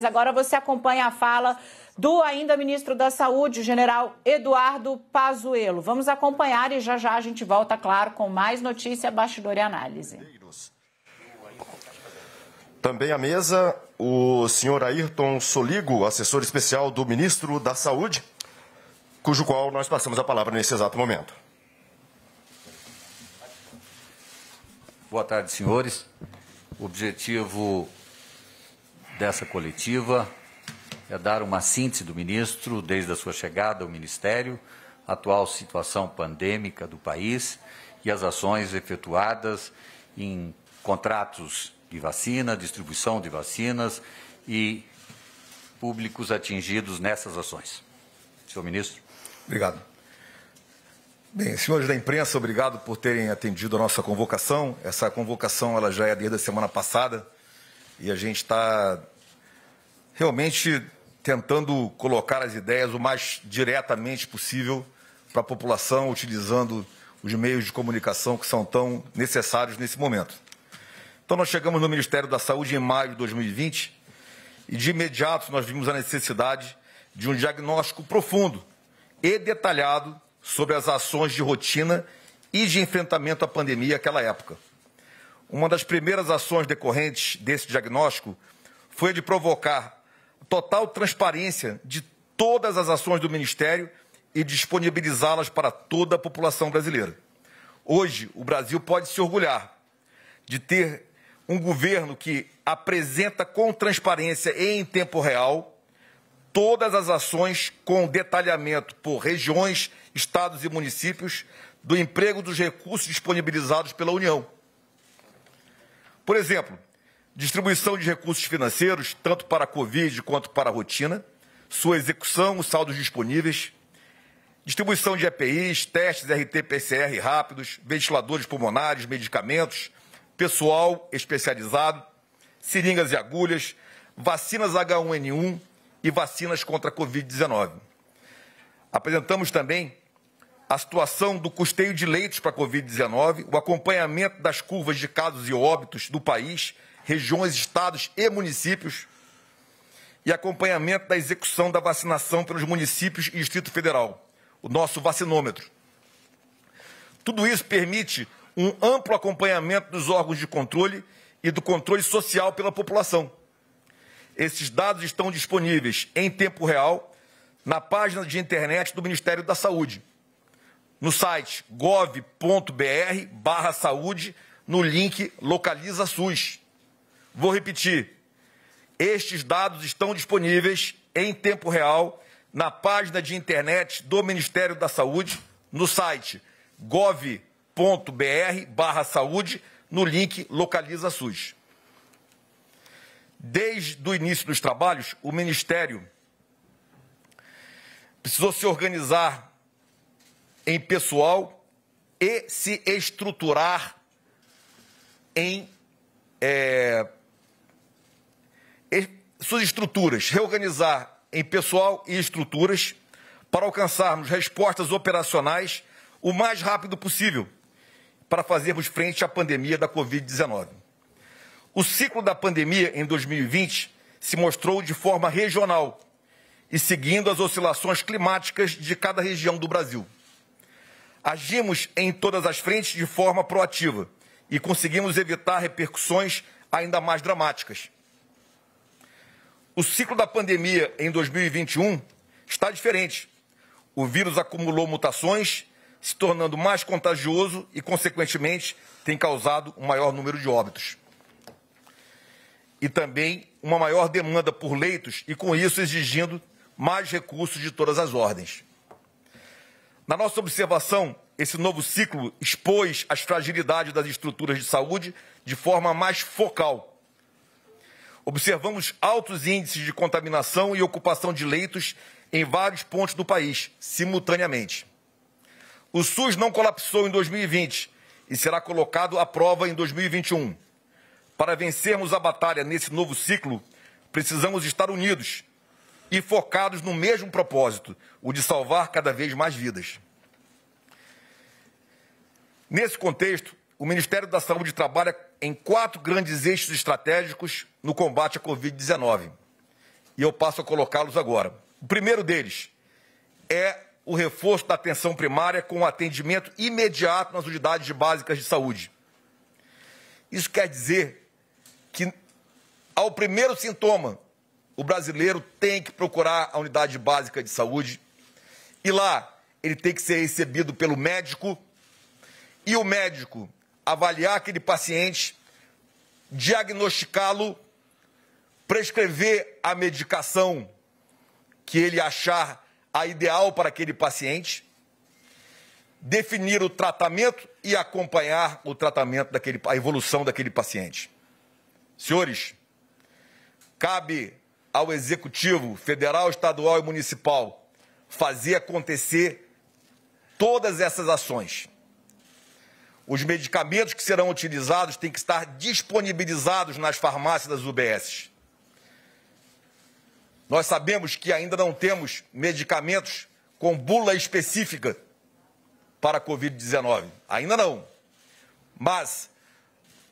Agora você acompanha a fala do ainda ministro da Saúde, o general Eduardo Pazuello. Vamos acompanhar e já já a gente volta, claro, com mais notícia, bastidor e análise. Também à mesa, o senhor Ayrton Soligo, assessor especial do ministro da Saúde, cujo qual nós passamos a palavra nesse exato momento. Boa tarde, senhores. O objetivo dessa coletiva é dar uma síntese do ministro desde a sua chegada ao Ministério, a atual situação pandêmica do país e as ações efetuadas em contratos de vacina, distribuição de vacinas e públicos atingidos nessas ações. Senhor ministro. Obrigado. Bem, senhores da imprensa, obrigado por terem atendido a nossa convocação. Essa convocação ela já é desde a semana passada e a gente está realmente tentando colocar as ideias o mais diretamente possível para a população, utilizando os meios de comunicação que são tão necessários nesse momento. Então, nós chegamos no Ministério da Saúde em maio de 2020 e, de imediato, nós vimos a necessidade de um diagnóstico profundo e detalhado sobre as ações de rotina e de enfrentamento à pandemia naquela época. Uma das primeiras ações decorrentes desse diagnóstico foi a de provocar total transparência de todas as ações do Ministério e disponibilizá-las para toda a população brasileira. Hoje, o Brasil pode se orgulhar de ter um governo que apresenta com transparência e em tempo real todas as ações com detalhamento por regiões, estados e municípios do emprego dos recursos disponibilizados pela União. Por exemplo, distribuição de recursos financeiros, tanto para a Covid quanto para a rotina, sua execução, os saldos disponíveis, distribuição de EPIs, testes RT-PCR rápidos, ventiladores pulmonares, medicamentos, pessoal especializado, seringas e agulhas, vacinas H1N1 e vacinas contra a Covid-19. Apresentamos também a situação do custeio de leitos para a Covid-19, o acompanhamento das curvas de casos e óbitos do país, regiões, estados e municípios, e acompanhamento da execução da vacinação pelos municípios e Distrito Federal, o nosso vacinômetro. Tudo isso permite um amplo acompanhamento dos órgãos de controle e do controle social pela população. Esses dados estão disponíveis em tempo real na página de internet do Ministério da Saúde, no site gov.br/saúde, no link Localiza SUS. Vou repetir, estes dados estão disponíveis em tempo real na página de internet do Ministério da Saúde, no site gov.br/saúde, no link Localiza SUS. Desde o início dos trabalhos, o Ministério precisou se organizar em pessoal e se estruturar em suas estruturas, reorganizar em pessoal e estruturas para alcançarmos respostas operacionais o mais rápido possível para fazermos frente à pandemia da Covid-19. O ciclo da pandemia em 2020 se mostrou de forma regional e seguindo as oscilações climáticas de cada região do Brasil. Agimos em todas as frentes de forma proativa e conseguimos evitar repercussões ainda mais dramáticas. O ciclo da pandemia em 2021 está diferente. O vírus acumulou mutações, se tornando mais contagioso e, consequentemente, tem causado um maior número de óbitos. E também uma maior demanda por leitos e, com isso, exigindo mais recursos de todas as ordens. Na nossa observação, esse novo ciclo expôs as fragilidades das estruturas de saúde de forma mais focal. Observamos altos índices de contaminação e ocupação de leitos em vários pontos do país, simultaneamente. O SUS não colapsou em 2020 e será colocado à prova em 2021. Para vencermos a batalha nesse novo ciclo, precisamos estar unidos e focados no mesmo propósito, o de salvar cada vez mais vidas. Nesse contexto, o Ministério da Saúde trabalha em 4 grandes eixos estratégicos no combate à Covid-19. e eu passo a colocá-los agora. O primeiro deles é o reforço da atenção primária com atendimento imediato nas unidades básicas de saúde. Isso quer dizer que, ao primeiro sintoma, o brasileiro tem que procurar a unidade básica de saúde e lá ele tem que ser recebido pelo médico e o médico avaliar aquele paciente, diagnosticá-lo, prescrever a medicação que ele achar a ideal para aquele paciente, definir o tratamento e acompanhar o tratamento a evolução daquele paciente. Senhores, cabe ao Executivo Federal, Estadual e Municipal fazer acontecer todas essas ações. Os medicamentos que serão utilizados têm que estar disponibilizados nas farmácias das UBSs. Nós sabemos que ainda não temos medicamentos com bula específica para a Covid-19. Ainda não. Mas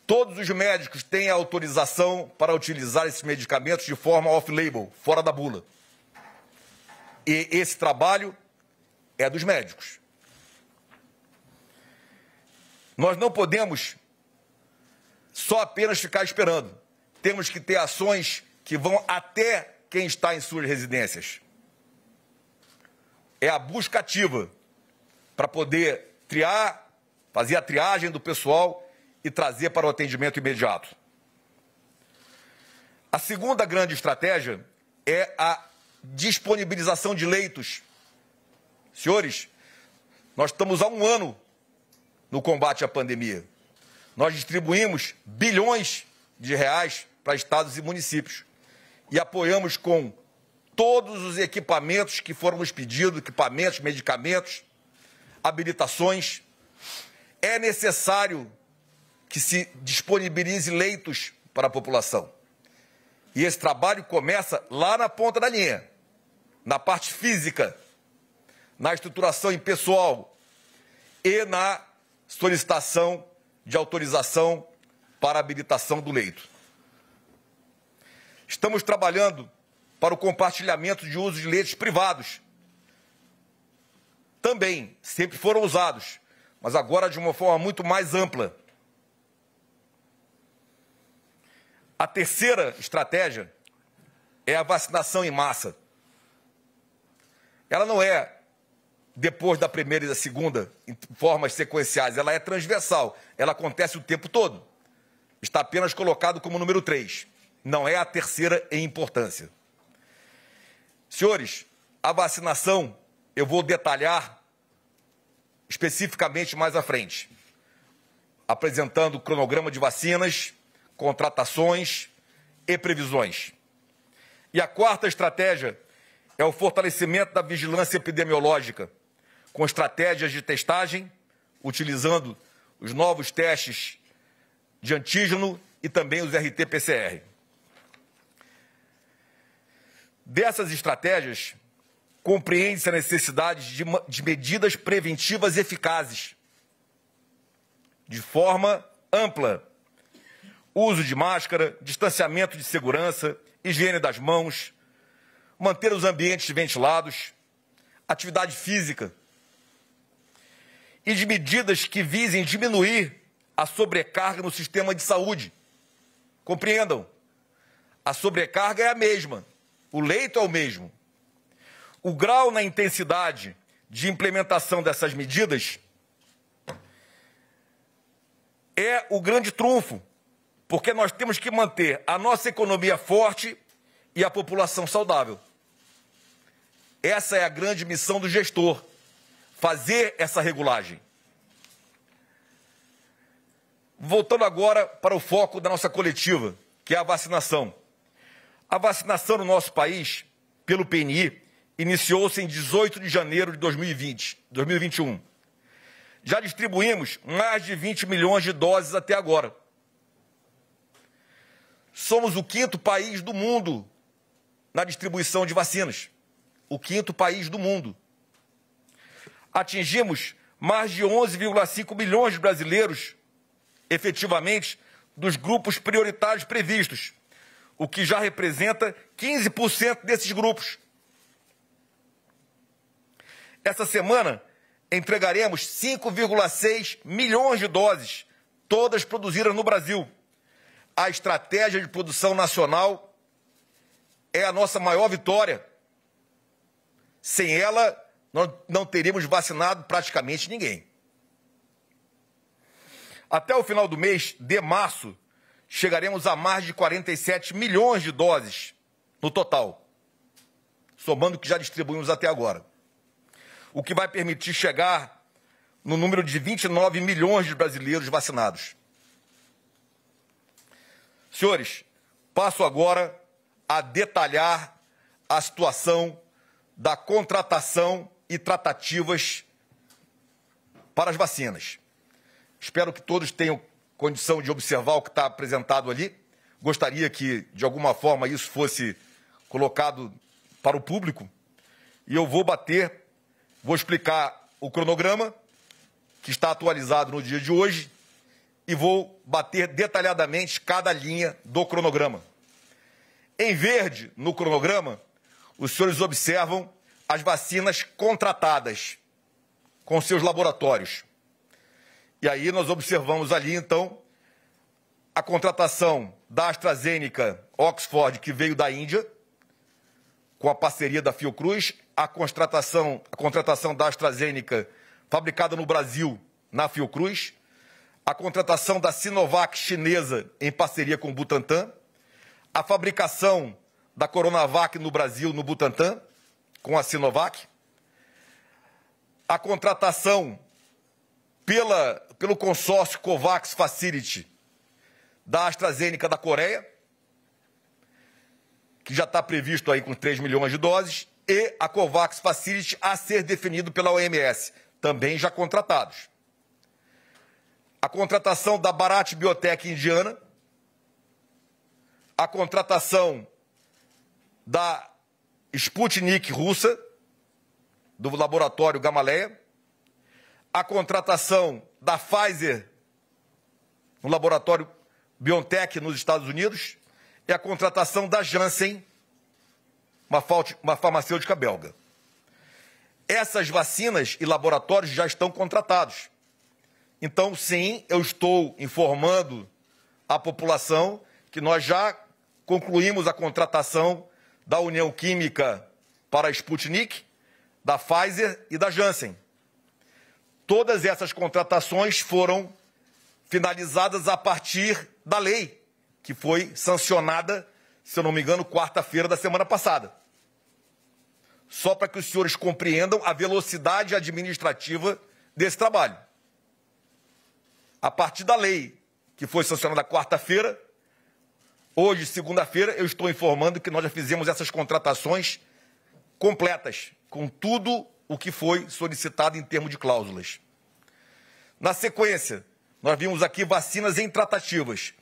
todos os médicos têm a autorização para utilizar esses medicamentos de forma off-label, fora da bula. E esse trabalho é dos médicos. Nós não podemos só apenas ficar esperando. Temos que ter ações que vão até quem está em suas residências. É a busca ativa para poder triar, fazer a triagem do pessoal e trazer para o atendimento imediato. A segunda grande estratégia é a disponibilização de leitos. Senhores, nós estamos há um ano no combate à pandemia. Nós distribuímos bilhões de reais para estados e municípios e apoiamos com todos os equipamentos que foram nos pedidos, equipamentos, medicamentos, habilitações. É necessário que se disponibilize leitos para a população. E esse trabalho começa lá na ponta da linha, na parte física, na estruturação em pessoal e na solicitação de autorização para habilitação do leito. Estamos trabalhando para o compartilhamento de uso de leitos privados. Também, sempre foram usados, mas agora de uma forma muito mais ampla. A terceira estratégia é a vacinação em massa. Ela não é depois da primeira e da segunda, em formas sequenciais, ela é transversal, ela acontece o tempo todo. Está apenas colocado como número 3. Não é a terceira em importância. Senhores, a vacinação eu vou detalhar especificamente mais à frente, apresentando o cronograma de vacinas, contratações e previsões. E a quarta estratégia é o fortalecimento da vigilância epidemiológica, com estratégias de testagem, utilizando os novos testes de antígeno e também os RT-PCR. Dessas estratégias, compreende-se a necessidade de medidas preventivas eficazes, de forma ampla. Uso de máscara, distanciamento de segurança, higiene das mãos, manter os ambientes ventilados, atividade física e de medidas que visem diminuir a sobrecarga no sistema de saúde. Compreendam, a sobrecarga é a mesma, o leito é o mesmo. O grau na intensidade de implementação dessas medidas é o grande trunfo, porque nós temos que manter a nossa economia forte e a população saudável. Essa é a grande missão do gestor, fazer essa regulagem. Voltando agora para o foco da nossa coletiva, que é a vacinação. A vacinação no nosso país, pelo PNI, iniciou-se em 18 de janeiro de 2021. Já distribuímos mais de 20 milhões de doses até agora. Somos o 5º país do mundo na distribuição de vacinas. O 5º país do mundo. Atingimos mais de 11,5 milhões de brasileiros, efetivamente, dos grupos prioritários previstos. o que já representa 15% desses grupos. Essa semana, entregaremos 5,6 milhões de doses, todas produzidas no Brasil. A estratégia de produção nacional é a nossa maior vitória. Sem ela, nós não teríamos vacinado praticamente ninguém. Até o final do mês de março, chegaremos a mais de 47 milhões de doses no total, somando o que já distribuímos até agora, o que vai permitir chegar no número de 29 milhões de brasileiros vacinados. Senhores, passo agora a detalhar a situação da contratação e tratativas para as vacinas. Espero que todos tenham condição de observar o que está apresentado ali. Gostaria que, de alguma forma, isso fosse colocado para o público. E eu vou explicar o cronograma, que está atualizado no dia de hoje, e vou bater detalhadamente cada linha do cronograma. Em verde, no cronograma, os senhores observam as vacinas contratadas com seus laboratórios. E aí nós observamos ali, então, a contratação da AstraZeneca Oxford, que veio da Índia, com a parceria da Fiocruz, a contratação da AstraZeneca fabricada no Brasil, na Fiocruz, a contratação da Sinovac chinesa em parceria com o Butantan, a fabricação da Coronavac no Brasil, no Butantan, com a Sinovac, a contratação pelo consórcio COVAX Facility da AstraZeneca da Coreia, que já está previsto aí com 3 milhões de doses, e a COVAX Facility a ser definido pela OMS, também já contratados. A contratação da Bharat Biotech indiana, a contratação da Sputnik russa, do laboratório Gamaleya, a contratação da Pfizer, no laboratório BioNTech nos Estados Unidos, e a contratação da Janssen, uma farmacêutica belga. Essas vacinas e laboratórios já estão contratados. Então, sim, eu estou informando a população que nós já concluímos a contratação da União Química para a Sputnik, da Pfizer e da Janssen. Todas essas contratações foram finalizadas a partir da lei, que foi sancionada, se eu não me engano, quarta-feira da semana passada. Só para que os senhores compreendam a velocidade administrativa desse trabalho. A partir da lei, que foi sancionada quarta-feira, hoje, segunda-feira, eu estou informando que nós já fizemos essas contratações completas, com tudo o que foi solicitado em termos de cláusulas. Na sequência, nós vimos aqui vacinas em tratativas,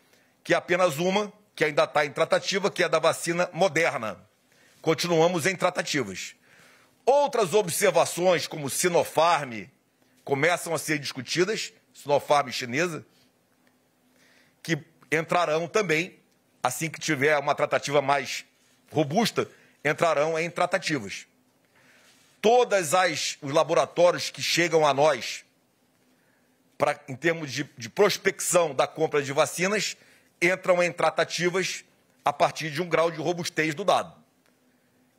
que é apenas uma, que ainda está em tratativa, que é da vacina Moderna. Continuamos em tratativas. Outras observações, como Sinopharm, começam a ser discutidas, Sinopharm chinesa, que entrarão também, assim que tiver uma tratativa mais robusta, entrarão em tratativas. Todos os laboratórios que chegam a nós, em termos de prospecção da compra de vacinas, entram em tratativas a partir de um grau de robustez do dado.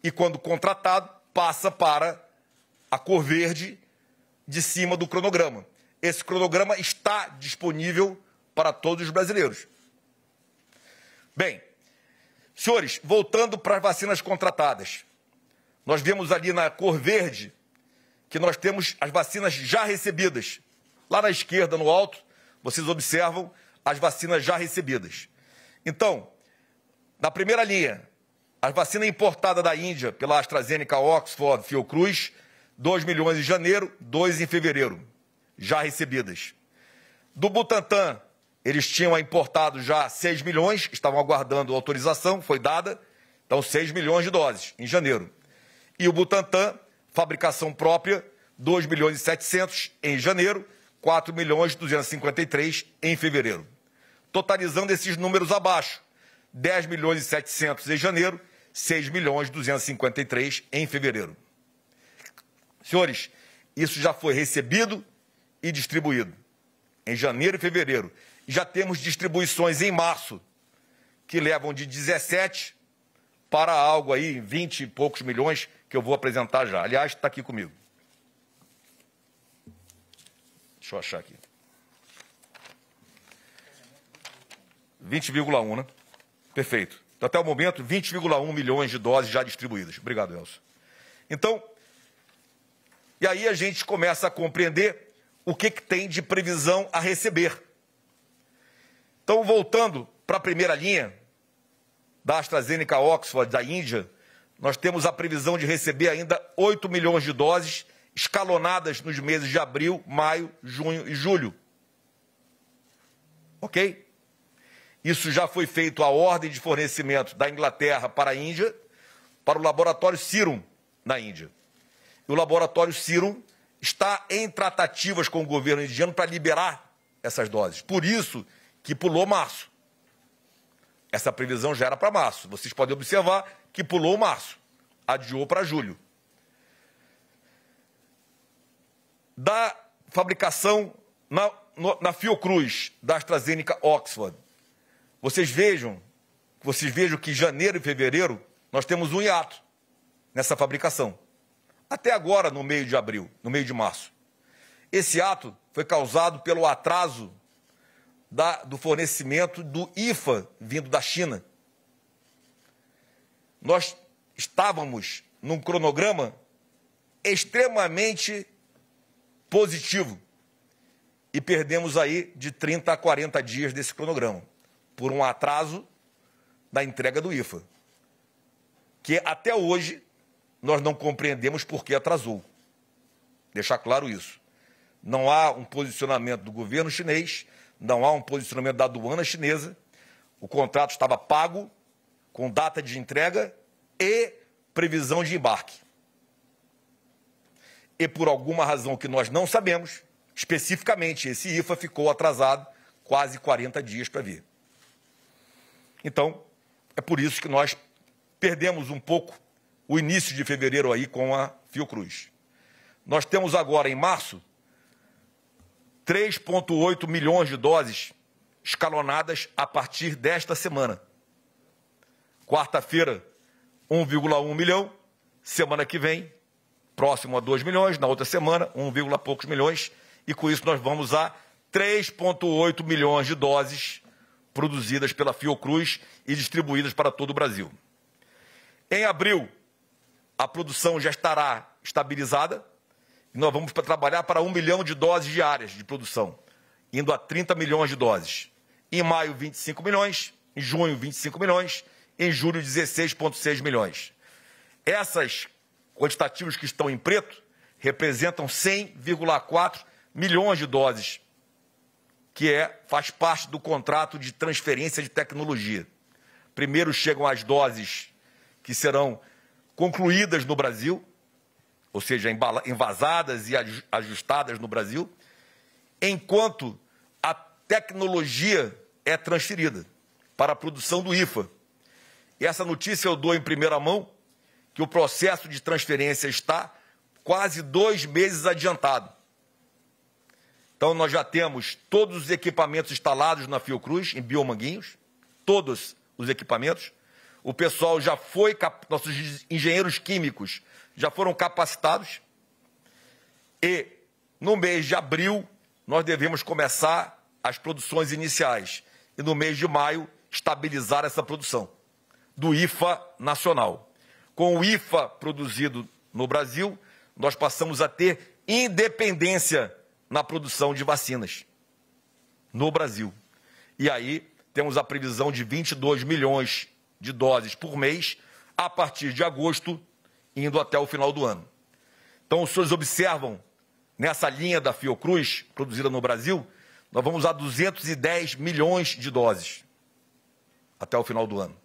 E quando contratado, passa para a cor verde de cima do cronograma. Esse cronograma está disponível para todos os brasileiros. Bem, senhores, voltando para as vacinas contratadas. Nós vemos ali na cor verde que nós temos as vacinas já recebidas. Lá na esquerda, no alto, vocês observam as vacinas já recebidas. Então, na primeira linha, a vacina importada da Índia pela AstraZeneca Oxford Fiocruz, 2 milhões em janeiro, 2 em fevereiro, já recebidas. Do Butantan, eles tinham importado já 6 milhões, estavam aguardando autorização, foi dada, então 6 milhões de doses em janeiro. E o Butantan, fabricação própria, 2 milhões e 700 em janeiro, 4 milhões e 253 em fevereiro. Totalizando esses números abaixo, 10 milhões e 700 em janeiro, 6 milhões e 253 em fevereiro. Senhores, isso já foi recebido e distribuído em janeiro e fevereiro. E já temos distribuições em março, que levam de 17 para algo aí, 20 e poucos milhões, que eu vou apresentar já. Aliás, está aqui comigo. Deixa eu achar aqui. 20,1, né? Perfeito. Então, até o momento, 20,1 milhões de doses já distribuídas. Obrigado, Elcio. Então, e aí a gente começa a compreender o que tem de previsão a receber. Então, voltando para a primeira linha, da AstraZeneca Oxford, da Índia, nós temos a previsão de receber ainda 8 milhões de doses escalonadas nos meses de abril, maio, junho e julho. Ok? Isso já foi feito a ordem de fornecimento da Inglaterra para a Índia, para o laboratório Serum, na Índia. E o laboratório Serum está em tratativas com o governo indiano para liberar essas doses. Por isso que pulou março. Essa previsão já era para março. Vocês podem observar que pulou março, adiou para julho. Da fabricação na Fiocruz, da AstraZeneca Oxford, vocês vejam que janeiro e fevereiro nós temos um hiato nessa fabricação. Até agora, no meio de abril, no meio de março. Esse hiato foi causado pelo atraso do fornecimento do IFA vindo da China. Nós estávamos num cronograma extremamente positivo e perdemos aí de 30 a 40 dias desse cronograma, por um atraso da entrega do IFA, que até hoje nós não compreendemos por que atrasou. Deixar claro isso. Não há um posicionamento do governo chinês, não há um posicionamento da aduana chinesa, o contrato estava pago, com data de entrega e previsão de embarque. E por alguma razão que nós não sabemos, especificamente esse IFA ficou atrasado quase 40 dias para vir. Então, é por isso que nós perdemos um pouco o início de fevereiro aí com a Fiocruz. Nós temos agora, em março, 3,8 milhões de doses escalonadas a partir desta semana. Quarta-feira, 1,1 milhão. Semana que vem, próximo a 2 milhões. Na outra semana, 1, poucos milhões. E com isso nós vamos a 3,8 milhões de doses produzidas pela Fiocruz e distribuídas para todo o Brasil. Em abril, a produção já estará estabilizada. E nós vamos trabalhar para 1 milhão de doses diárias de produção, indo a 30 milhões de doses. Em maio, 25 milhões. Em junho, 25 milhões. Em julho, 16,6 milhões. Essas quantitativos que estão em preto representam 100,4 milhões de doses, que faz parte do contrato de transferência de tecnologia. Primeiro chegam as doses que serão concluídas no Brasil, ou seja, envasadas e ajustadas no Brasil, enquanto a tecnologia é transferida para a produção do IFA. E essa notícia eu dou em primeira mão, que o processo de transferência está quase 2 meses adiantado. Então, nós já temos todos os equipamentos instalados na Fiocruz, em Biomanguinhos, todos os equipamentos. O pessoal já foi, nossos engenheiros químicos já foram capacitados. E, no mês de abril, nós devemos começar as produções iniciais. E, no mês de maio, estabilizar essa produção do IFA nacional. Com o IFA produzido no Brasil, nós passamos a ter independência na produção de vacinas no Brasil. E aí temos a previsão de 22 milhões de doses por mês, a partir de agosto, indo até o final do ano. Então, os senhores observam, nessa linha da Fiocruz, produzida no Brasil, nós vamos a 210 milhões de doses até o final do ano.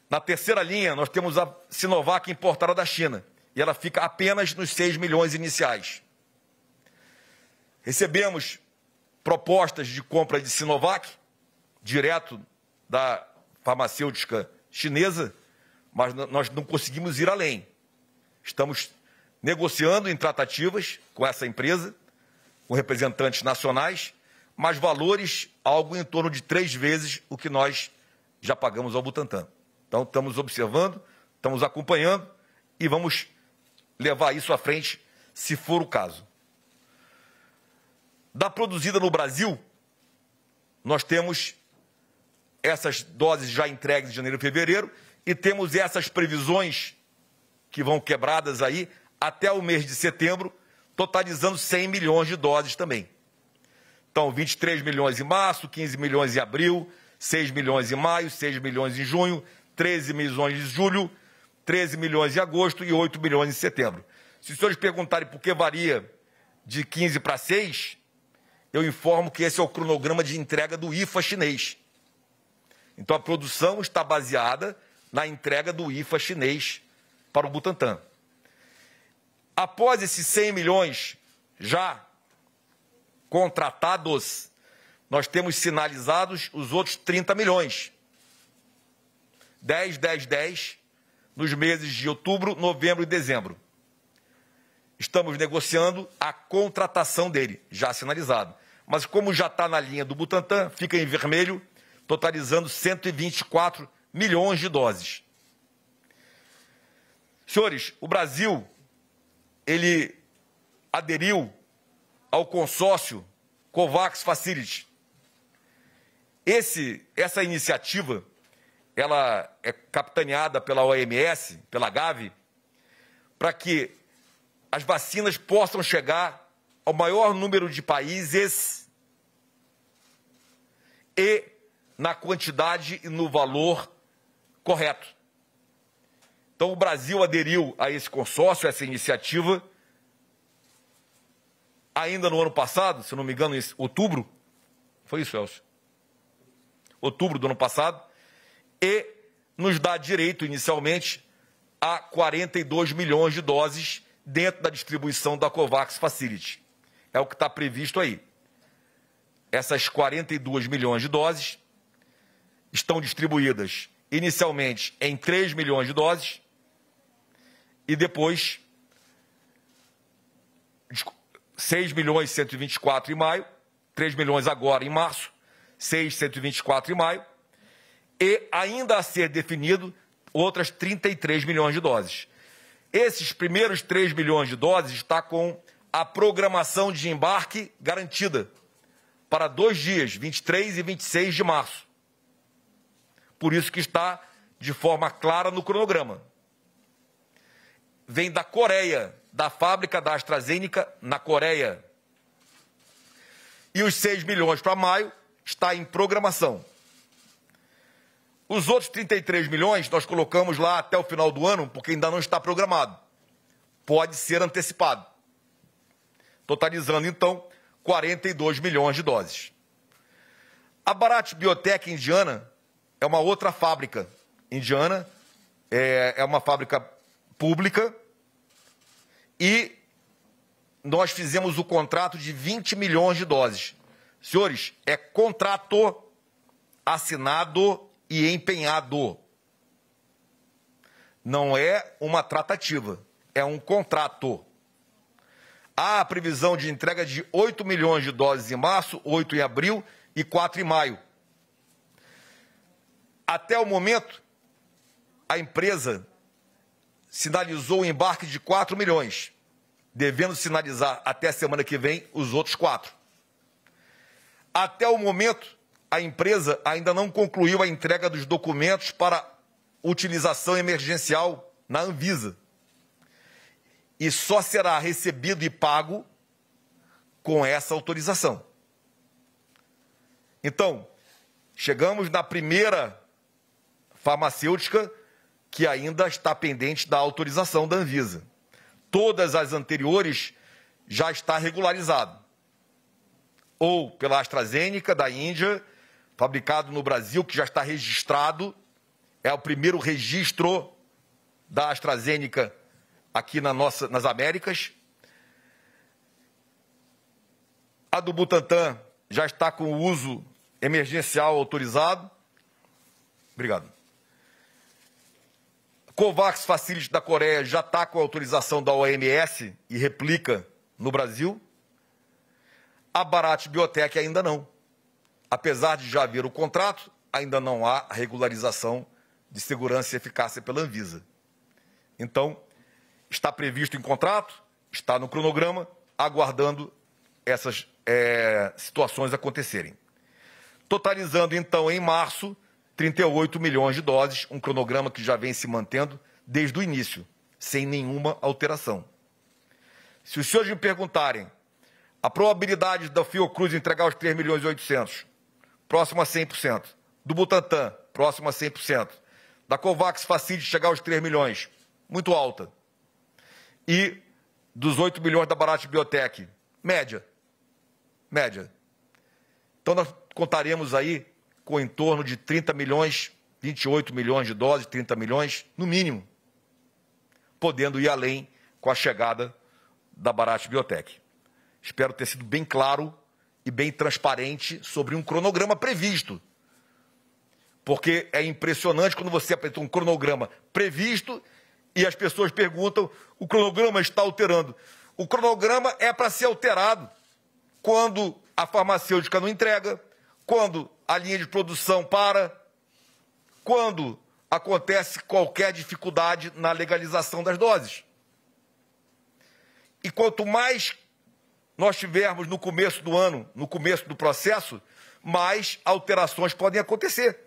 Na terceira linha, nós temos a Sinovac importada da China, e ela fica apenas nos 6 milhões iniciais. Recebemos propostas de compra de Sinovac, direto da farmacêutica chinesa, mas nós não conseguimos ir além. Estamos negociando em tratativas com essa empresa, com representantes nacionais, mas valores algo em torno de 3 vezes o que nós já pagamos ao Butantan. Então, estamos observando, estamos acompanhando e vamos levar isso à frente, se for o caso. Da produzida no Brasil, nós temos essas doses já entregues em janeiro e fevereiro e temos essas previsões que vão quebradas aí até o mês de setembro, totalizando 100 milhões de doses também. Então, 23 milhões em março, 15 milhões em abril, 6 milhões em maio, 6 milhões em junho, 13 milhões em julho, 13 milhões em agosto e 8 milhões em setembro. Se os senhores perguntarem por que varia de 15 para 6, eu informo que esse é o cronograma de entrega do IFA chinês. Então, a produção está baseada na entrega do IFA chinês para o Butantan. Após esses 100 milhões já contratados, nós temos sinalizados os outros 30 milhões. 10, 10, 10, nos meses de outubro, novembro e dezembro. Estamos negociando a contratação dele, já sinalizado. Mas como já está na linha do Butantan, fica em vermelho, totalizando 124 milhões de doses. Senhores, o Brasil, ele aderiu ao consórcio COVAX Facility. Essa iniciativa, ela é capitaneada pela OMS, pela Gavi, para que as vacinas possam chegar ao maior número de países e na quantidade e no valor correto. Então, o Brasil aderiu a esse consórcio, a essa iniciativa, ainda no ano passado, se não me engano, em outubro, foi isso, Elcio? Outubro do ano passado, e nos dá direito, inicialmente, a 42 milhões de doses dentro da distribuição da COVAX Facility. É o que está previsto aí. Essas 42 milhões de doses estão distribuídas inicialmente em 3 milhões de doses e depois 6 milhões e 124 em maio, 3 milhões agora em março, 624 em maio, e ainda a ser definido outras 33 milhões de doses. Esses primeiros 3 milhões de doses está com a programação de embarque garantida para 2 dias, 23 e 26 de março. Por isso que está de forma clara no cronograma. Vem da Coreia, da fábrica da AstraZeneca na Coreia. E os 6 milhões para maio está em programação. Os outros 33 milhões nós colocamos lá até o final do ano, porque ainda não está programado. Pode ser antecipado. Totalizando, então, 42 milhões de doses. A Bharat Biotech indiana é uma outra fábrica indiana, é uma fábrica pública, e nós fizemos o contrato de 20 milhões de doses. Senhores, é contrato assinado e empenhado. Não é uma tratativa, é um contrato. Há a previsão de entrega de 8 milhões de doses em março, 8 em abril e 4 em maio. Até o momento, a empresa sinalizou o embarque de 4 milhões, devendo sinalizar até a semana que vem os outros 4. Até o momento, a empresa ainda não concluiu a entrega dos documentos para utilização emergencial na Anvisa. E só será recebido e pago com essa autorização. Então, chegamos na primeira farmacêutica que ainda está pendente da autorização da Anvisa. Todas as anteriores já está regularizado. Ou pela AstraZeneca, da Índia, fabricado no Brasil, que já está registrado. É o primeiro registro da AstraZeneca aqui nas Américas. A do Butantan já está com o uso emergencial autorizado. Obrigado. COVAX Facility da Coreia já está com a autorização da OMS e replica no Brasil. A Bharat Biotech ainda não. Apesar de já haver o contrato, ainda não há a regularização de segurança e eficácia pela Anvisa. Então, está previsto em contrato, está no cronograma, aguardando essas situações acontecerem. Totalizando, então, em março, 38 milhões de doses, um cronograma que já vem se mantendo desde o início, sem nenhuma alteração. Se os senhores me perguntarem a probabilidade da Fiocruz entregar os 3 milhões e 800, próximo a 100%, do Butantan, próximo a 100%, da COVAX Facility chegar aos 3 milhões, muito alta, e dos 8 milhões da Bharat Biotech, média. Então, nós contaremos aí com em torno de 30 milhões, 28 milhões de doses, 30 milhões, no mínimo, podendo ir além com a chegada da Bharat Biotech. Espero ter sido bem claro e bem transparente sobre um cronograma previsto. Porque é impressionante quando você apresenta um cronograma previsto e as pessoas perguntam, o cronograma está alterando. O cronograma é para ser alterado quando a farmacêutica não entrega, quando a linha de produção para, quando acontece qualquer dificuldade na legalização das doses. E quanto mais nós tivermos no começo do ano, no começo do processo, mais alterações podem acontecer.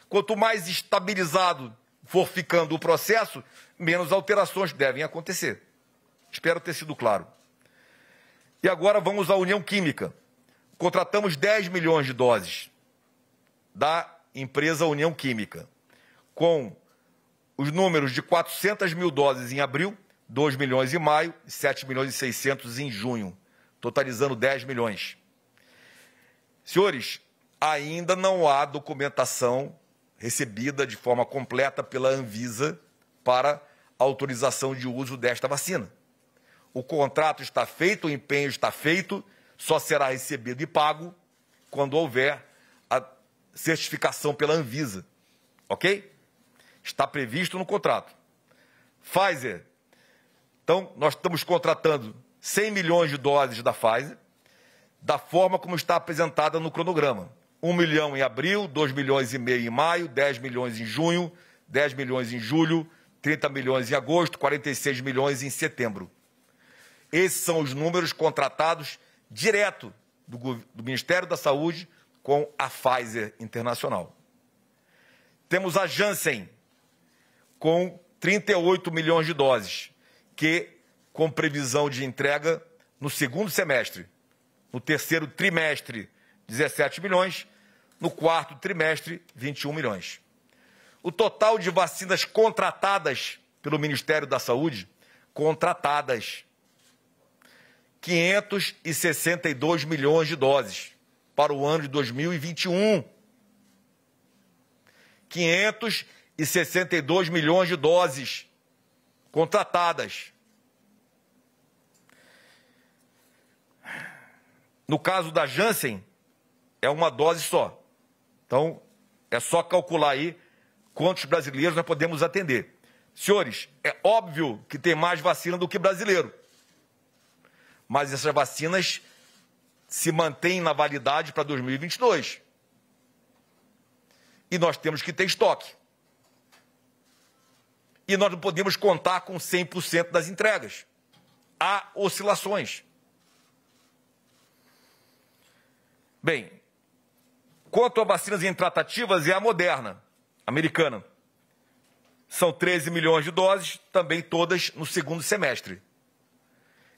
Quanto mais estabilizado for ficando o processo, menos alterações devem acontecer. Espero ter sido claro. E agora vamos à União Química. Contratamos 10 milhões de doses da empresa União Química, com os números de 400 mil doses em abril, 2 milhões em maio e 7 milhões e 600 em junho, totalizando 10 milhões. Senhores, ainda não há documentação recebida de forma completa pela Anvisa para autorização de uso desta vacina. O contrato está feito, o empenho está feito, só será recebido e pago quando houver a certificação pela Anvisa, ok? Está previsto no contrato. Pfizer, então nós estamos contratando 100 milhões de doses da Pfizer, da forma como está apresentada no cronograma. 1 milhão em abril, 2 milhões e meio em maio, 10 milhões em junho, 10 milhões em julho, 30 milhões em agosto, 46 milhões em setembro. Esses são os números contratados direto do Ministério da Saúde com a Pfizer Internacional. Temos a Janssen com 38 milhões de doses, que com previsão de entrega no segundo semestre, no terceiro trimestre, 17 milhões, no quarto trimestre, 21 milhões. O total de vacinas contratadas pelo Ministério da Saúde, contratadas, 562 milhões de doses para o ano de 2021. 562 milhões de doses contratadas. No caso da Janssen, é uma dose só. Então, é só calcular aí quantos brasileiros nós podemos atender. Senhores, é óbvio que tem mais vacina do que brasileiro. Mas essas vacinas se mantêm na validade para 2022. E nós temos que ter estoque. E nós não podemos contar com 100% das entregas. Há oscilações. Bem, quanto a vacinas em tratativas, é a Moderna, americana. São 13 milhões de doses, também todas no segundo semestre.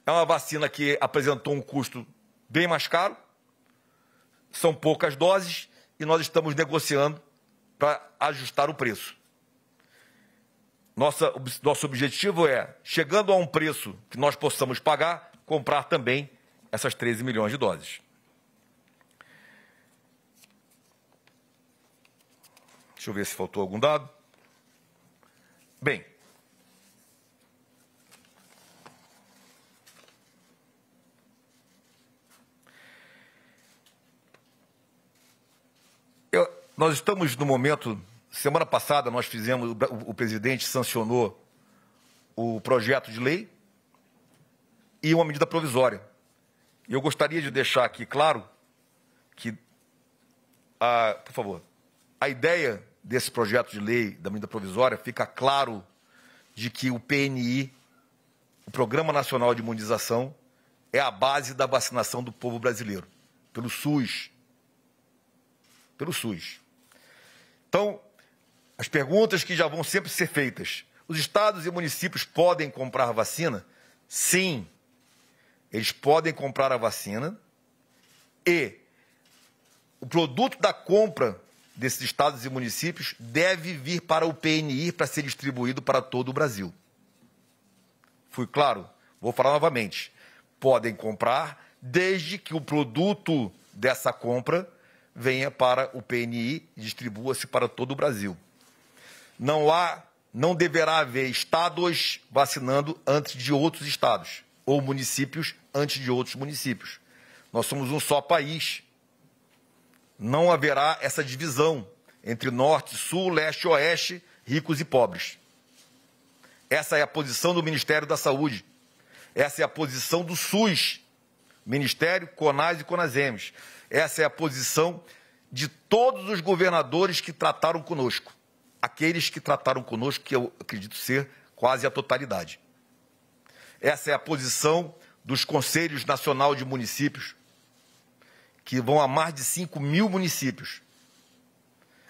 É uma vacina que apresentou um custo bem mais caro, são poucas doses e nós estamos negociando para ajustar o preço. Nosso objetivo é, chegando a um preço que nós possamos pagar, comprar também essas 13 milhões de doses. Deixa eu ver se faltou algum dado. Bem, Nós estamos no momento, semana passada nós fizemos, o presidente sancionou o projeto de lei e uma medida provisória. E eu gostaria de deixar aqui claro que, por favor, a ideia desse projeto de lei, da medida provisória, fica claro de que o PNI, o Programa Nacional de Imunização, é a base da vacinação do povo brasileiro, pelo SUS. Pelo SUS. Então, as perguntas que já vão sempre ser feitas. Os estados e municípios podem comprar vacina? Sim. Eles podem comprar a vacina e o produto da compra desses estados e municípios deve vir para o PNI para ser distribuído para todo o Brasil. Fui claro? Vou falar novamente. Podem comprar desde que o produto dessa compra venha para o PNI e distribua-se para todo o Brasil. Não deverá haver estados vacinando antes de outros estados, ou municípios antes de outros municípios. Nós somos um só país. Não haverá essa divisão entre norte, sul, leste e oeste, ricos e pobres. Essa é a posição do Ministério da Saúde. Essa é a posição do SUS, Ministério, CONAS e CONASEMES. Essa é a posição de todos os governadores que trataram conosco. Aqueles que trataram conosco, que eu acredito ser quase a totalidade. Essa é a posição dos Conselhos Nacional de Municípios, que vão a mais de 5 mil municípios.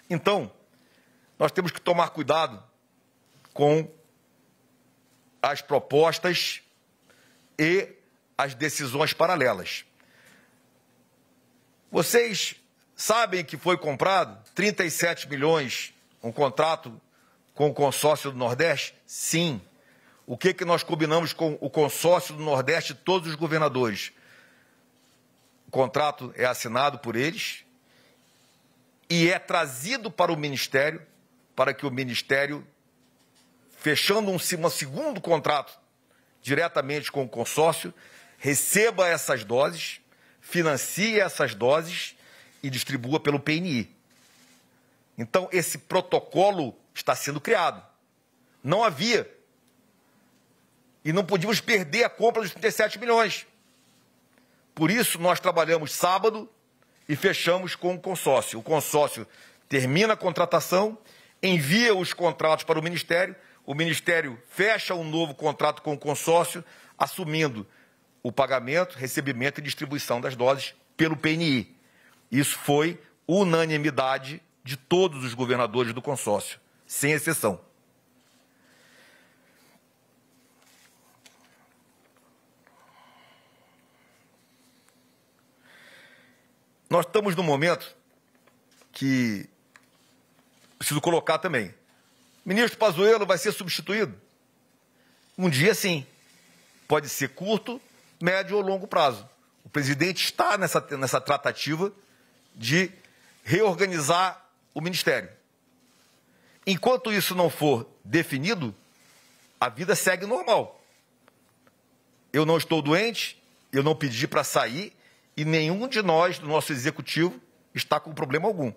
Então, nós temos que tomar cuidado com as propostas e as decisões paralelas. Vocês sabem que foi comprado 37 milhões, um contrato com o consórcio do Nordeste? Sim. O que nós combinamos com o consórcio do Nordeste, todos os governadores? O contrato é assinado por eles e é trazido para o Ministério, para que o Ministério, fechando um segundo contrato diretamente com o consórcio, receba essas doses, financie essas doses e distribua pelo PNI. Então, esse protocolo está sendo criado. Não havia. E não podíamos perder a compra dos 37 milhões. Por isso, nós trabalhamos sábado e fechamos com o consórcio. O consórcio termina a contratação, envia os contratos para o Ministério fecha um novo contrato com o consórcio, assumindo o pagamento, recebimento e distribuição das doses pelo PNI. Isso foi unanimidade de todos os governadores do consórcio, sem exceção. Nós estamos num momento que preciso colocar também. O ministro Pazuello vai ser substituído? Um dia sim. Pode ser curto, médio ou longo prazo. O presidente está nessa tratativa de reorganizar o ministério. Enquanto isso não for definido, a vida segue normal. Eu não estou doente, eu não pedi para sair e nenhum de nós, do nosso executivo, está com problema algum.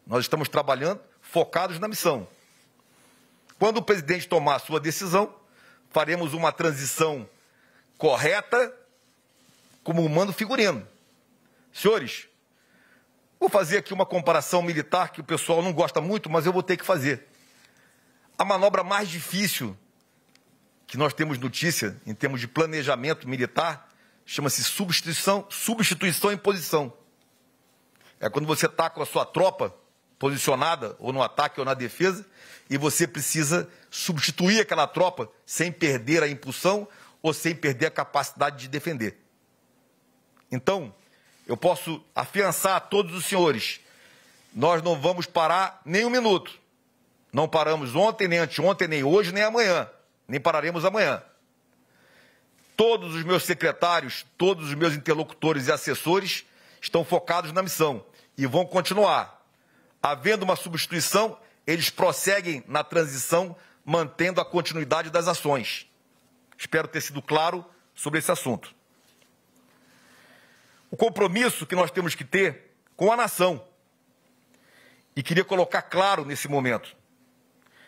Nós estamos trabalhando focados na missão. Quando o presidente tomar a sua decisão, faremos uma transição correta como um mando figurino. Senhores, vou fazer aqui uma comparação militar que o pessoal não gosta muito, mas eu vou ter que fazer. A manobra mais difícil que nós temos notícia em termos de planejamento militar chama-se substituição em posição. É quando você está com a sua tropa posicionada ou no ataque ou na defesa e você precisa substituir aquela tropa sem perder a impulsão ou sem perder a capacidade de defender. Então, eu posso afiançar a todos os senhores, nós não vamos parar nem um minuto. Não paramos ontem, nem anteontem, nem hoje, nem amanhã. Nem pararemos amanhã. Todos os meus secretários, todos os meus interlocutores e assessores estão focados na missão e vão continuar. Havendo uma substituição, eles prosseguem na transição, mantendo a continuidade das ações. Espero ter sido claro sobre esse assunto. O compromisso que nós temos que ter com a nação. e queria colocar claro nesse momento.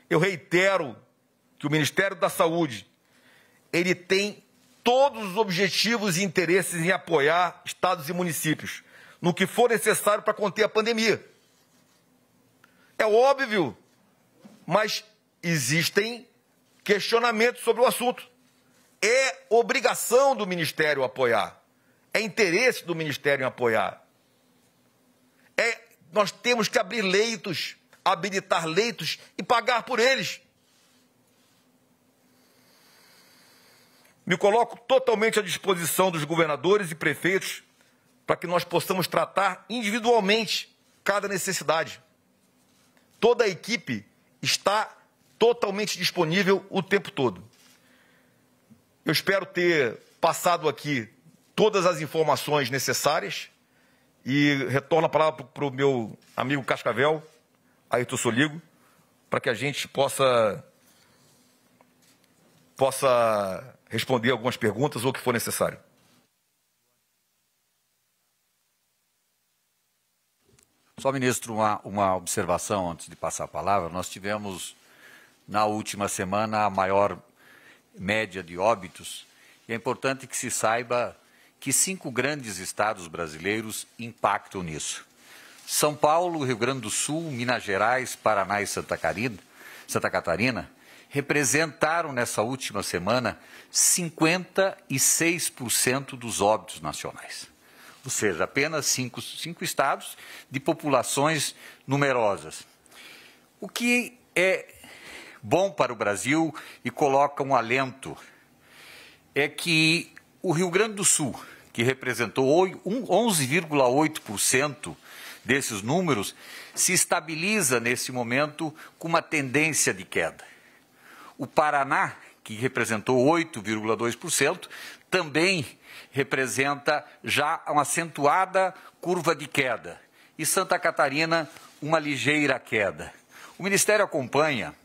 Eu reitero que o Ministério da Saúde, ele tem todos os objetivos e interesses em apoiar estados e municípios no que for necessário para conter a pandemia. É óbvio, mas existem questionamentos sobre o assunto. É obrigação do Ministério apoiar. É interesse do Ministério em apoiar. Nós temos que abrir leitos, habilitar leitos e pagar por eles. Me coloco totalmente à disposição dos governadores e prefeitos para que nós possamos tratar individualmente cada necessidade. Toda a equipe está totalmente disponível o tempo todo. Eu espero ter passado aqui todas as informações necessárias e retorno a palavra para o meu amigo Cascavel, Airton Soligo, para que a gente possa responder algumas perguntas ou o que for necessário. Só, ministro, uma observação antes de passar a palavra. Nós tivemos, na última semana, a maior média de óbitos, e é importante que se saiba que 5 grandes estados brasileiros impactam nisso. São Paulo, Rio Grande do Sul, Minas Gerais, Paraná e Santa Catarina representaram nessa última semana 56% dos óbitos nacionais. Ou seja, apenas 5 estados de populações numerosas. O que é bom para o Brasil e coloca um alento é que o Rio Grande do Sul, que representou 11,8% desses números, se estabiliza nesse momento com uma tendência de queda. O Paraná, que representou 8,2%, também representa já uma acentuada curva de queda. E Santa Catarina, uma ligeira queda. O Ministério acompanha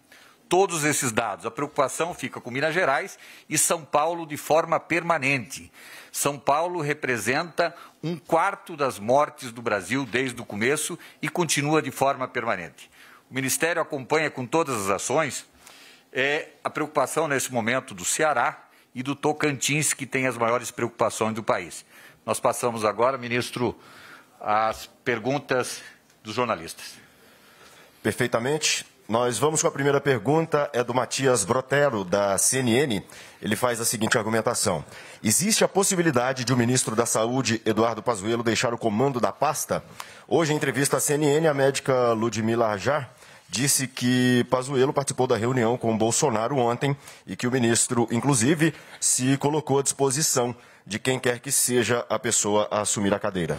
todos esses dados. A preocupação fica com Minas Gerais e São Paulo de forma permanente. São Paulo representa 1/4 das mortes do Brasil desde o começo e continua de forma permanente. O Ministério acompanha com todas as ações a preocupação nesse momento do Ceará e do Tocantins, que tem as maiores preocupações do país. Nós passamos agora, ministro, às perguntas dos jornalistas. Perfeitamente. Nós vamos com a primeira pergunta, é do Matias Brotero, da CNN. Ele faz a seguinte argumentação. Existe a possibilidade de o ministro da Saúde, Eduardo Pazuello, deixar o comando da pasta? Hoje, em entrevista à CNN, a médica Ludmila Rajar disse que Pazuello participou da reunião com o Bolsonaro ontem e que o ministro, inclusive, se colocou à disposição de quem quer que seja a pessoa a assumir a cadeira.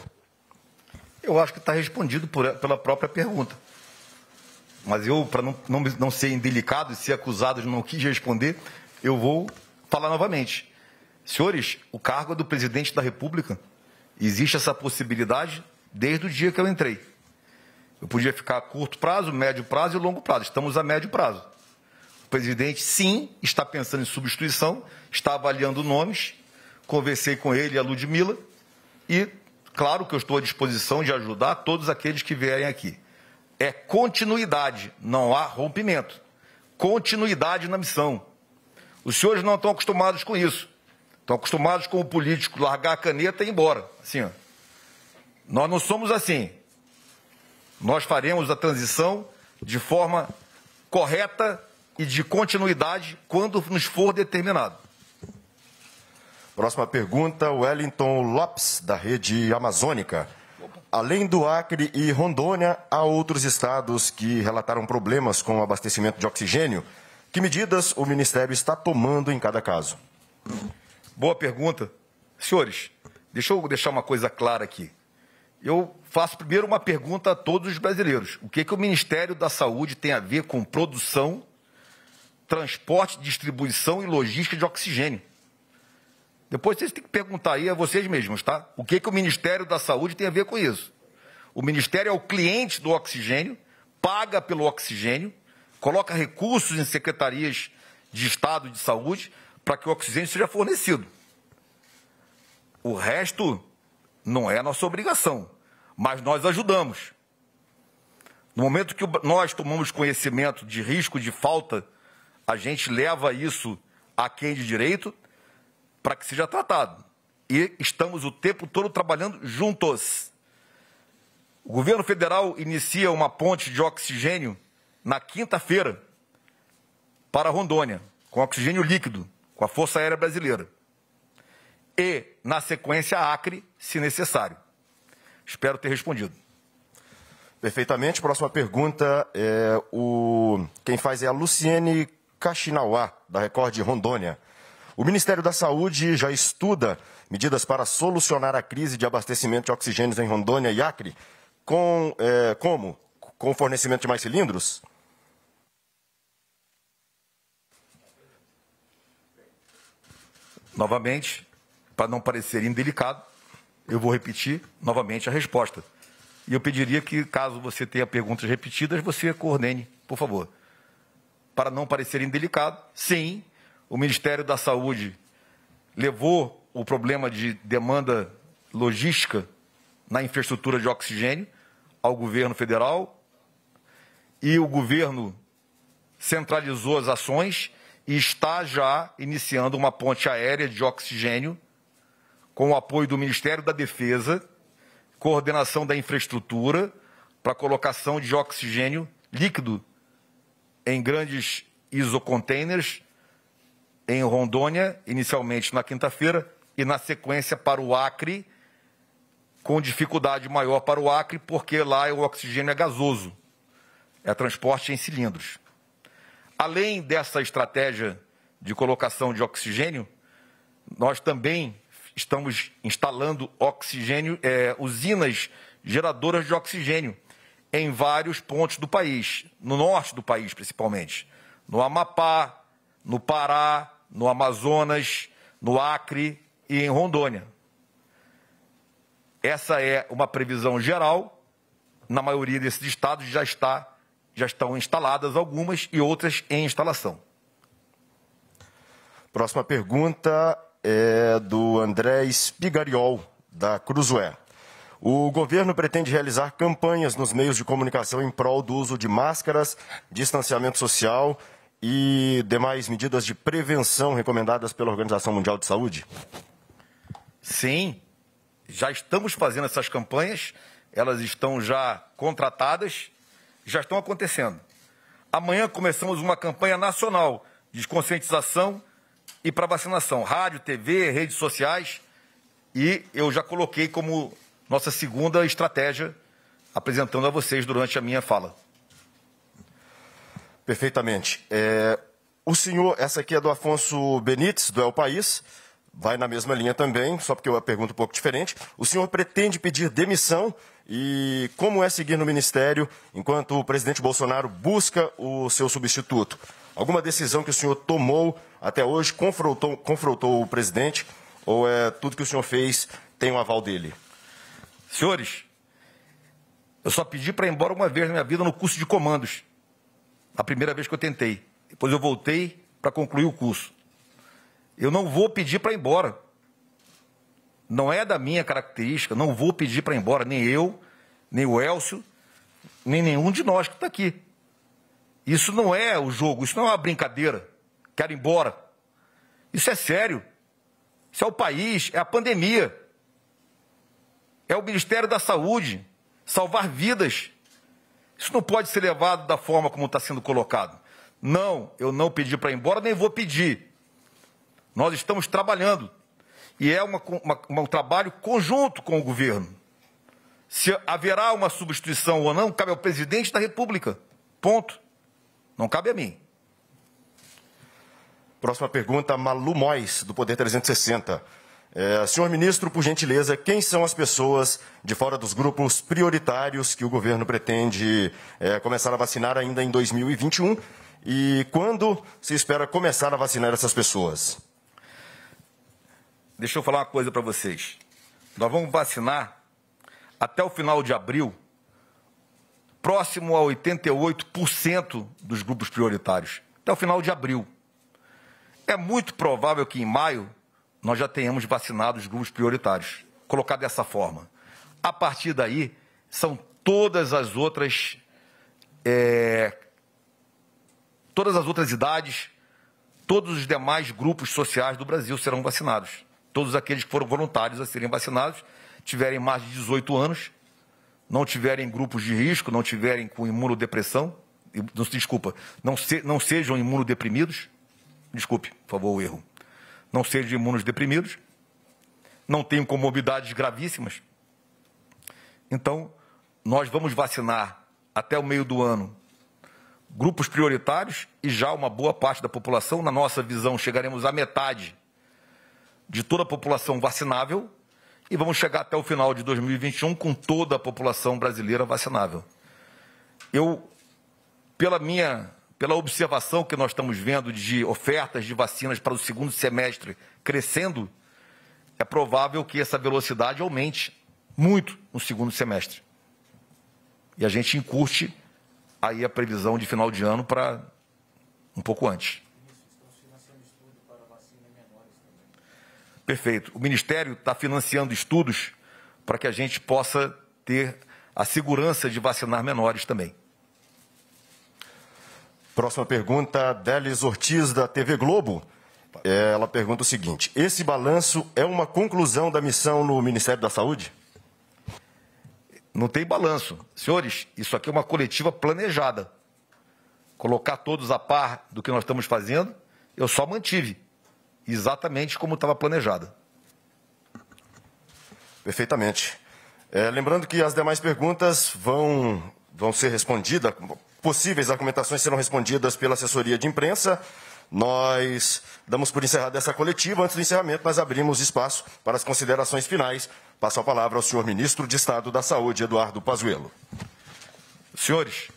Eu acho que está respondido pela própria pergunta. Mas eu, para não ser indelicado e ser acusado de não quis responder, eu vou falar novamente. Senhores, o cargo é do presidente da República. Existe essa possibilidade desde o dia que eu entrei. Eu podia ficar a curto prazo, médio prazo e longo prazo. Estamos a médio prazo. O presidente, sim, está pensando em substituição, está avaliando nomes. Conversei com ele e a Ludmila. E, claro que eu estou à disposição de ajudar todos aqueles que vierem aqui. É continuidade, não há rompimento. Continuidade na missão. Os senhores não estão acostumados com isso. Estão acostumados com o político largar a caneta e ir embora. Assim, ó. Nós não somos assim. Nós faremos a transição de forma correta e de continuidade quando nos for determinado. Próxima pergunta, Wellington Lopes, da Rede Amazônica. Além do Acre e Rondônia, há outros estados que relataram problemas com o abastecimento de oxigênio. Que medidas o Ministério está tomando em cada caso? Boa pergunta. Senhores, deixa eu deixar uma coisa clara aqui. Eu faço primeiro uma pergunta a todos os brasileiros. O que o Ministério da Saúde tem a ver com produção, transporte, distribuição e logística de oxigênio? Depois vocês têm que perguntar aí a vocês mesmos, tá? O que o Ministério da Saúde tem a ver com isso? O Ministério é o cliente do oxigênio, paga pelo oxigênio, coloca recursos em secretarias de Estado de Saúde para que o oxigênio seja fornecido. O resto não é nossa obrigação, mas nós ajudamos. No momento que nós tomamos conhecimento de risco de falta, a gente leva isso a quem de direito para que seja tratado. E estamos o tempo todo trabalhando juntos. O governo federal inicia uma ponte de oxigênio na quinta-feira para Rondônia, com oxigênio líquido, com a Força Aérea Brasileira. E, na sequência, Acre, se necessário. Espero ter respondido. Perfeitamente. Próxima pergunta, quem faz é a Luciene Kaxinauá, da Record de Rondônia. O Ministério da Saúde já estuda medidas para solucionar a crise de abastecimento de oxigênios em Rondônia e Acre, como? Com o fornecimento de mais cilindros? Novamente, para não parecer indelicado, eu vou repetir novamente a resposta. E eu pediria que, caso você tenha perguntas repetidas, você coordene, por favor. Para não parecer indelicado, sim, o Ministério da Saúde levou o problema de demanda logística na infraestrutura de oxigênio ao governo federal e o governo centralizou as ações e está já iniciando uma ponte aérea de oxigênio com o apoio do Ministério da Defesa, coordenação da infraestrutura para colocação de oxigênio líquido em grandes isocontainers em Rondônia, inicialmente na quinta-feira, e na sequência para o Acre, com dificuldade maior para o Acre, porque lá o oxigênio é gasoso, é transporte em cilindros. Além dessa estratégia de colocação de oxigênio, nós também estamos instalando usinas geradoras de oxigênio em vários pontos do país, no norte do país principalmente, no Amapá, no Pará, no Amazonas, no Acre e em Rondônia. Essa é uma previsão geral. Na maioria desses estados já estão instaladas algumas e outras em instalação. Próxima pergunta é do André Spigariol, da Cruzoé. O governo pretende realizar campanhas nos meios de comunicação em prol do uso de máscaras, distanciamento social e demais medidas de prevenção recomendadas pela Organização Mundial de Saúde? Sim, já estamos fazendo essas campanhas, elas estão já contratadas, já estão acontecendo. Amanhã começamos uma campanha nacional de conscientização e para vacinação, rádio, TV, redes sociais, e eu já coloquei como nossa segunda estratégia, apresentando a vocês durante a minha fala. Perfeitamente. O senhor, essa aqui é do Afonso Benites, do El País, vai na mesma linha também, só porque eu pergunto um pouco diferente. O senhor pretende pedir demissão e como é seguir no ministério enquanto o presidente Bolsonaro busca o seu substituto? Alguma decisão que o senhor tomou até hoje confrontou o presidente ou tudo que o senhor fez tem um aval dele? Senhores, eu só pedi para ir embora uma vez na minha vida no curso de comandos. A primeira vez que eu tentei. Depois eu voltei para concluir o curso. Eu não vou pedir para ir embora. Não é da minha característica, não vou pedir para ir embora. Nem eu, nem o Elcio, nem nenhum de nós que está aqui. Isso não é o jogo, isso não é uma brincadeira. Quero ir embora. Isso é sério. Isso é o país, é a pandemia. É o Ministério da Saúde. Salvar vidas. Isso não pode ser levado da forma como está sendo colocado. Não, eu não pedi para ir embora, nem vou pedir. Nós estamos trabalhando. E é um trabalho conjunto com o governo. Se haverá uma substituição ou não, cabe ao presidente da República. Ponto. Não cabe a mim. Próxima pergunta, Malu Mois, do Poder 360. Senhor ministro, por gentileza, quem são as pessoas de fora dos grupos prioritários que o governo pretende começar a vacinar ainda em 2021? E quando se espera começar a vacinar essas pessoas? Deixa eu falar uma coisa para vocês. Nós vamos vacinar até o final de abril próximo a 88% dos grupos prioritários. Até o final de abril. É muito provável que em maio nós já tenhamos vacinado os grupos prioritários. Colocar dessa forma. A partir daí, são todas as outras todas as outras idades, todos os demais grupos sociais do Brasil serão vacinados. Todos aqueles que foram voluntários a serem vacinados, tiverem mais de 18 anos, não tiverem grupos de risco, não tiverem com imunodepressão, não sejam imunodeprimidos, desculpe, por favor, o erro, não sejam imunodeprimidos, não tenham comorbidades gravíssimas. Então, nós vamos vacinar até o meio do ano grupos prioritários e já uma boa parte da população. Na nossa visão, chegaremos à metade de toda a população vacinável e vamos chegar até o final de 2021 com toda a população brasileira vacinável. Pela observação que nós estamos vendo de ofertas de vacinas para o segundo semestre crescendo, é provável que essa velocidade aumente muito no segundo semestre. E a gente encurte aí a previsão de final de ano para um pouco antes. Perfeito. O Ministério está financiando estudos para que a gente possa ter a segurança de vacinar menores também. Próxima pergunta, Délis Ortiz, da TV Globo. Ela pergunta o seguinte: esse balanço é uma conclusão da missão no Ministério da Saúde? Não tem balanço. Senhores, isso aqui é uma coletiva planejada. Colocar todos a par do que nós estamos fazendo, eu só mantive exatamente como estava planejada. Perfeitamente. Lembrando que as demais perguntas vão ser respondidas, possíveis argumentações serão respondidas pela assessoria de imprensa. Nós damos por encerrada essa coletiva. Antes do encerramento, nós abrimos espaço para as considerações finais. Passo a palavra ao senhor Ministro de Estado da Saúde, Eduardo Pazuello. Senhores,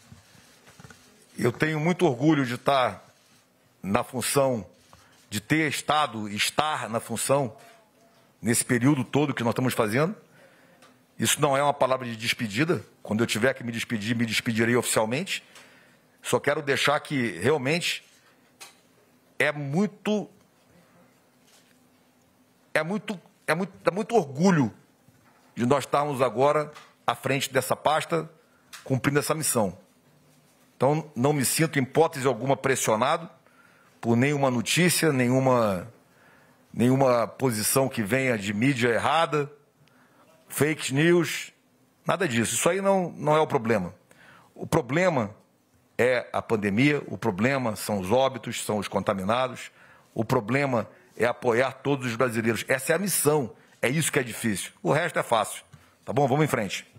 eu tenho muito orgulho de estar na função, de ter estado e estar na função nesse período todo que nós estamos fazendo. Isso não é uma palavra de despedida. Quando eu tiver que me despedirei oficialmente. Só quero deixar que realmente é muito orgulho de nós estarmos agora à frente dessa pasta, cumprindo essa missão. Então, não me sinto, em hipótese alguma, pressionado por nenhuma notícia, nenhuma posição que venha de mídia errada, fake news, nada disso. Isso aí não é o problema. O problema é a pandemia, o problema são os óbitos, são os contaminados, o problema é apoiar todos os brasileiros. Essa é a missão, é isso que é difícil. O resto é fácil. Tá bom? Vamos em frente.